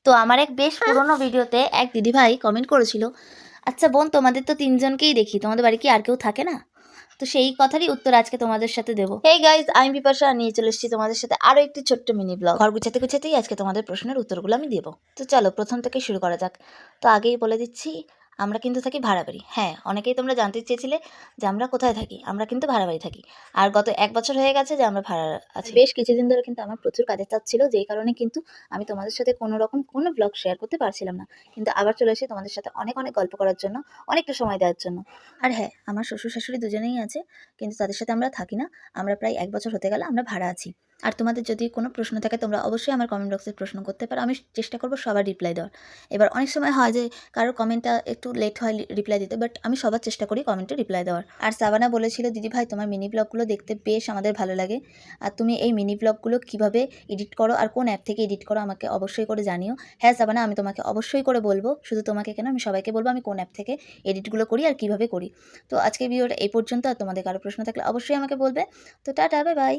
তো আমার এক বেশ পুরনো ভিডিওতে এক দিদিভাই কমেন্ট করেছিল, আচ্ছা বোন, তোমাদের তো তিনজনকেই দেখি, তোমাদের বাড়ি কি আর কেউ থাকে না? তো সেই কথারই উত্তর আজকে তোমাদের সাথে দেবো। হেই গাইজ, আমি বিপাশা, নিয়ে চলে এসেছি তোমাদের সাথে আরও একটি ছোট্ট মিনি ব্লগ। ঘর গুছাতে গুছাতেই আজকে তোমাদের প্রশ্নের উত্তরগুলো আমি দেবো। তো চলো প্রথম থেকে শুরু করা যাক। তো আগেই বলে দিচ্ছি, আমরা কিন্তু থাকি ভাড়া বাড়ি। হ্যাঁ, অনেকেই তোমরা জানতে চেয়েছিলে যে আমরা কোথায় থাকি। আমরা কিন্তু ভাড়া বাড়ি থাকি। আর গত 1 বছর হয়ে গেছে যে আমরা ভাড়া আছি। বেশ কিছুদিন ধরে কিন্তু আমার প্রচুর কাজের চাপ ছিল, যেই কারণে কিন্তু আমি তোমাদের সাথে কোনো রকম কোনো ব্লগ শেয়ার করতে পারছিলাম না। কিন্তু আবার চলে এসেছি তোমাদের সাথে অনেক অনেক গল্প করার জন্য, অনেকটা সময় দেওয়ার জন্য। আর হ্যাঁ, আমার শ্বশুর শাশুড়ি দুজনেই আছে, কিন্তু তাদের সাথে আমরা থাকি না। আমরা প্রায় 1 বছর হতে গেল আমরা ভাড়া আছি। আর তোমাদের যদি কোনো প্রশ্ন থাকে তোমরা অবশ্যই আমার কমেন্ট বক্সে প্রশ্ন করতে পারো। আমি চেষ্টা করব সবার রিপ্লাই দেওয়ার। এবার অনেক সময় হয় যে কারোর কমেন্টটা একটু লেট হয় রিপ্লাই দিতে, বাট আমি সবার চেষ্টা করি কমেন্টে রিপ্লাই দেওয়ার। আর সাবানা বলেছিল, দিদি ভাই তোমার মিনি ব্লগগুলো দেখতে বেশ আমাদের ভালো লাগে। আর তুমি এই মিনি ব্লগগুলো কীভাবে এডিট করো আর কোন অ্যাপ থেকে এডিট করো আমাকে অবশ্যই করে জানিও। হ্যাঁ সাবানা, আমি তোমাকে অবশ্যই করে বলবো, শুধু তোমাকে কেন, আমি সবাইকে বলবো আমি কোন অ্যাপ থেকে এডিটগুলো করি আর কীভাবে করি। তো আজকের ভিডিওটা এই পর্যন্ত। আর তোমাদের কারো প্রশ্ন থাকলে অবশ্যই আমাকে বলবে। তো টাটা, বাই বাই।